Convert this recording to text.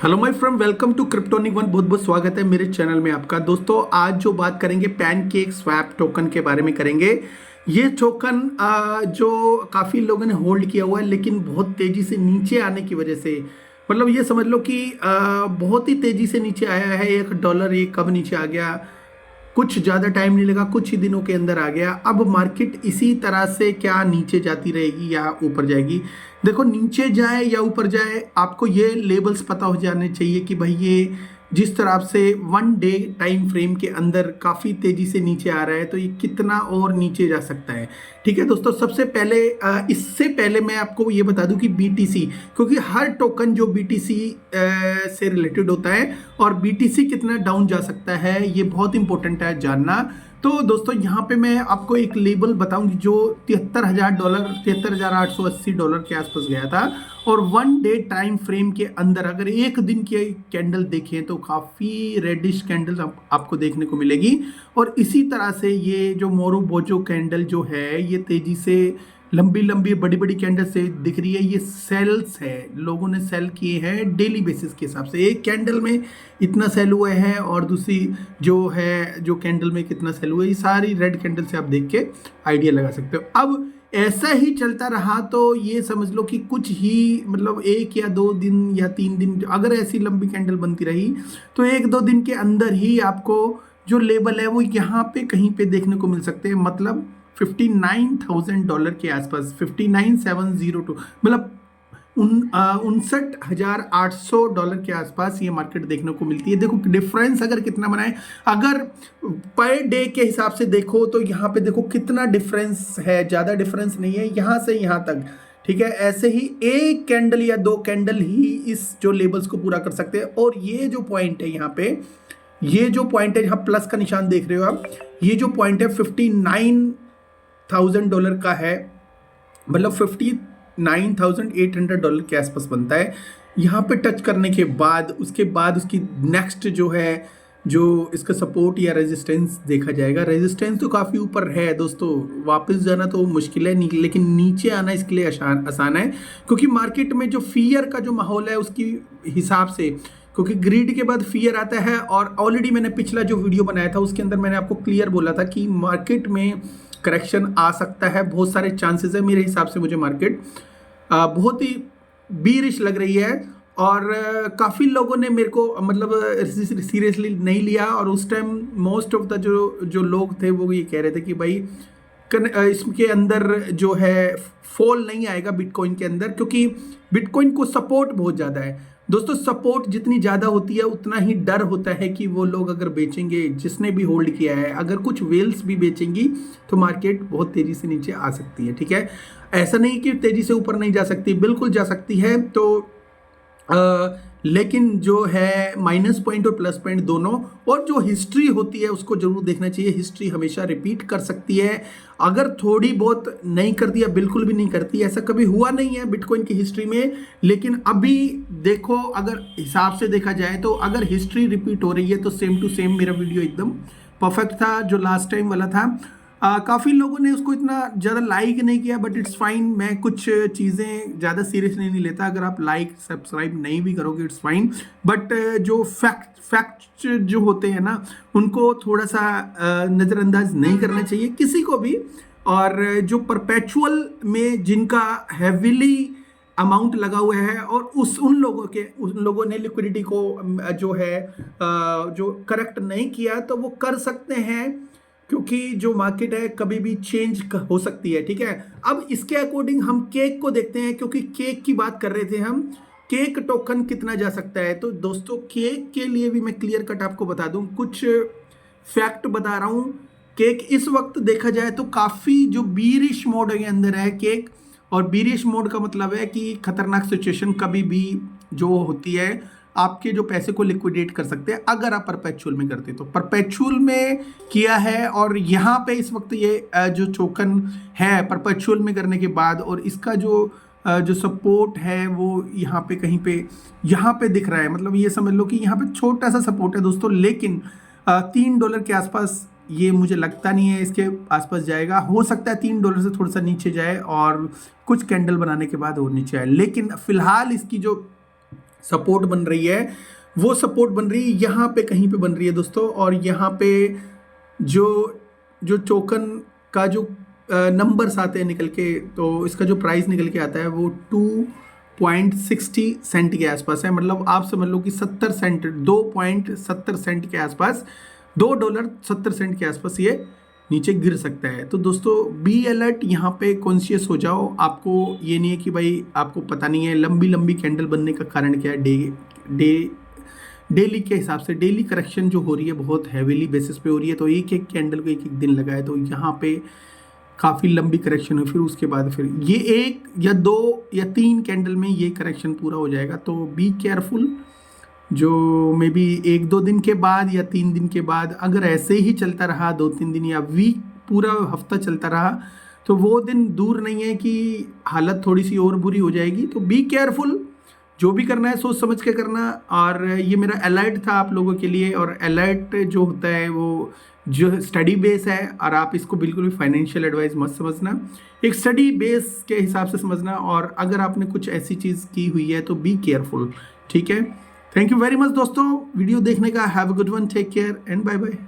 Hello my friend, welcome to Kryptonic One. बहुत बहुत स्वागत है मेरे चैनल में आपका। दोस्तों, आज जो बात करेंगे पैनकेक स्वैप टोकन के बारे में करेंगे। ये टोकन जो काफ़ी लोगों ने होल्ड किया हुआ है, लेकिन बहुत तेज़ी से नीचे आने की वजह से, मतलब ये समझ लो कि बहुत ही तेज़ी से नीचे आया है। $1 ये कब नीचे आ गया, कुछ ज़्यादा टाइम नहीं लगा, कुछ ही दिनों के अंदर आ गया। अब मार्केट इसी तरह से क्या नीचे जाती रहेगी या ऊपर जाएगी? देखो, नीचे जाए या ऊपर जाए, आपको ये लेबल्स पता हो जाने चाहिए कि भाई ये जिस तरह से 1 डे टाइम फ्रेम के अंदर काफ़ी तेज़ी से नीचे आ रहा है, तो ये कितना और नीचे जा सकता है। ठीक है दोस्तों, सबसे पहले इससे पहले मैं आपको ये बता दूं कि BTC, क्योंकि हर टोकन जो BTC से रिलेटेड होता है और BTC कितना डाउन जा सकता है, ये बहुत इंपॉर्टेंट है जानना। तो दोस्तों, यहाँ पे मैं आपको एक लेबल बताऊंगी जो $73,000, $73,880 के आसपास गया था। और 1 डे टाइम फ्रेम के अंदर अगर एक दिन की कैंडल देखें तो काफ़ी रेडिश कैंडल आपको देखने को मिलेगी। और इसी तरह से ये जो मोरू बोजो कैंडल जो है, ये तेज़ी से लंबी लंबी बड़ी बड़ी कैंडल से दिख रही है। ये सेल्स है, लोगों ने सेल किए हैं डेली बेसिस के हिसाब से। एक कैंडल में इतना सेल हुए हैं और दूसरी जो है जो कैंडल में कितना सेल हुआ है, ये सारी रेड कैंडल से आप देख के आइडिया लगा सकते हो। अब ऐसा ही चलता रहा तो ये समझ लो कि कुछ ही, मतलब 1 या 2 दिन या 3 दिन, अगर ऐसी लंबी कैंडल बनती रही तो 1-2 दिन के अंदर ही आपको जो लेवल है वो यहाँ पे कहीं पे देखने को मिल सकते हैं। मतलब $59,000 के आसपास, 59,702, मतलब $59,800 के आसपास ये मार्केट देखने को मिलती है। देखो डिफरेंस अगर कितना बना है, अगर पर डे के हिसाब से देखो तो यहाँ पे देखो कितना डिफरेंस है। ज़्यादा डिफरेंस नहीं है यहाँ से यहाँ तक। ठीक है, ऐसे ही एक कैंडल या 2 कैंडल ही इस जो लेवल्स को पूरा कर सकते हैं। और ये जो पॉइंट है यहाँ पे, ये जो पॉइंट है, यहाँ प्लस का निशान देख रहे हो आप, ये जो पॉइंट है $59,000 का है, मतलब $59,800 के आसपास बनता है। यहाँ पे टच करने के बाद उसके बाद उसकी नेक्स्ट जो है, जो इसका सपोर्ट या रेजिस्टेंस देखा जाएगा। रेजिस्टेंस तो काफ़ी ऊपर है दोस्तों, वापस जाना तो मुश्किल है, लेकिन नीचे आना इसके लिए आसान है, क्योंकि मार्केट में जो फियर का जो माहौल है उसकी हिसाब से, क्योंकि ग्रीड के बाद फियर आता है। और ऑलरेडी मैंने पिछला जो वीडियो बनाया था उसके अंदर मैंने आपको क्लियर बोला था कि मार्केट में करेक्शन आ सकता है, बहुत सारे चांसेस है। मेरे हिसाब से मुझे मार्केट बहुत ही बीरिश लग रही है। और काफ़ी लोगों ने मेरे को मतलब सीरियसली नहीं लिया। और उस टाइम मोस्ट ऑफ द जो लोग थे वो ये कह रहे थे कि भाई इसके अंदर जो है फॉल नहीं आएगा बिटकॉइन के अंदर, क्योंकि बिटकॉइन को सपोर्ट बहुत ज़्यादा है। दोस्तों, सपोर्ट जितनी ज़्यादा होती है उतना ही डर होता है कि वो लोग अगर बेचेंगे, जिसने भी होल्ड किया है, अगर कुछ वेल्स भी बेचेंगी तो मार्केट बहुत तेज़ी से नीचे आ सकती है। ठीक है, ऐसा नहीं कि तेज़ी से ऊपर नहीं जा सकती, बिल्कुल जा सकती है। तो लेकिन जो है माइनस पॉइंट और प्लस पॉइंट दोनों, और जो हिस्ट्री होती है उसको जरूर देखना चाहिए। हिस्ट्री हमेशा रिपीट कर सकती है, अगर थोड़ी बहुत नहीं करती या बिल्कुल भी नहीं करती, ऐसा कभी हुआ नहीं है बिटकॉइन की हिस्ट्री में। लेकिन अभी देखो, अगर हिसाब से देखा जाए तो अगर हिस्ट्री रिपीट हो रही है तो सेम टू सेम मेरा वीडियो एकदम परफेक्ट था जो लास्ट टाइम वाला था। काफ़ी लोगों ने उसको इतना ज़्यादा लाइक नहीं किया, बट इट्स फाइन। मैं कुछ चीज़ें ज़्यादा सीरियसली नहीं लेता, अगर आप लाइक सब्सक्राइब नहीं भी करोगे इट्स फाइन। बट जो फैक्ट जो होते हैं ना, उनको थोड़ा सा नज़रअंदाज नहीं करना चाहिए किसी को भी। और जो परपेचुअल में जिनका हैविली अमाउंट लगा हुआ है, और उन लोगों ने लिक्विडिटी को जो है जो करेक्ट नहीं किया, तो वो कर सकते हैं, क्योंकि जो मार्केट है कभी भी चेंज हो सकती है। ठीक है, अब इसके अकॉर्डिंग हम केक को देखते हैं, क्योंकि केक की बात कर रहे थे हम, केक टोकन कितना जा सकता है। तो दोस्तों, केक के लिए भी मैं क्लियर कट आपको बता दूं, कुछ फैक्ट बता रहा हूं। केक इस वक्त देखा जाए तो काफ़ी जो बीरिश मोड के अंदर है केक। और बीरिश मोड का मतलब है कि खतरनाक सिचुएशन कभी भी जो होती है, आपके जो पैसे को लिक्विडेट कर सकते हैं अगर आप परपेचुअल में करते। तो परपेचुअल में किया है, और यहाँ पे इस वक्त ये जो टोकन है परपेचुअल में करने के बाद, और इसका जो सपोर्ट है वो यहाँ पे कहीं पे यहाँ पे दिख रहा है। मतलब ये समझ लो कि यहाँ पे छोटा सा सपोर्ट है दोस्तों, लेकिन $3 के आसपास ये मुझे लगता नहीं है इसके आसपास जाएगा। हो सकता है $3 से थोड़ा सा नीचे जाए और कुछ कैंडल बनाने के बाद और नीचे आए, लेकिन फिलहाल इसकी जो सपोर्ट बन रही है, वो सपोर्ट बन रही है यहाँ पे, कहीं पे बन रही है दोस्तों। और यहाँ पे जो जो टोकन का जो नंबर्स आते हैं निकल के, तो इसका जो प्राइस निकल के आता है वो 2.60 सेंट के आसपास है। मतलब आप समझ लो कि 70 सेंट, 2.70 सेंट के आसपास, $2.70 के आसपास ये नीचे गिर सकता है। तो दोस्तों बी अलर्ट, यहाँ पे कॉन्शियस हो जाओ। आपको ये नहीं है कि भाई आपको पता नहीं है लंबी लंबी कैंडल बनने का कारण क्या है। डेली के हिसाब से डेली करेक्शन जो हो रही है बहुत हैवीली बेसिस पे हो रही है, तो एक एक कैंडल को एक एक दिन लगा है, तो यहाँ पे काफ़ी लंबी करेक्शन है। फिर उसके बाद फिर ये 1 या 2 या 3 कैंडल में ये करेक्शन पूरा हो जाएगा। तो बी केयरफुल। जो मे बी 1-2 दिन के बाद या 3 दिन के बाद अगर ऐसे ही चलता रहा, 2-3 दिन या वीक, पूरा हफ्ता चलता रहा, तो वो दिन दूर नहीं है कि हालत थोड़ी सी और बुरी हो जाएगी। तो बी केयरफुल, जो भी करना है सोच समझ के करना। और ये मेरा अलर्ट था आप लोगों के लिए। और अलर्ट जो होता है वो जो स्टडी बेस है, और आप इसको बिल्कुल भी फाइनेंशियल एडवाइस मत समझना, एक स्टडी बेस के हिसाब से समझना। और अगर आपने कुछ ऐसी चीज़ की हुई है तो बी केयरफुल, ठीक है। थैंक यू वेरी मच दोस्तों वीडियो देखने का। Have a good one, take care and bye bye.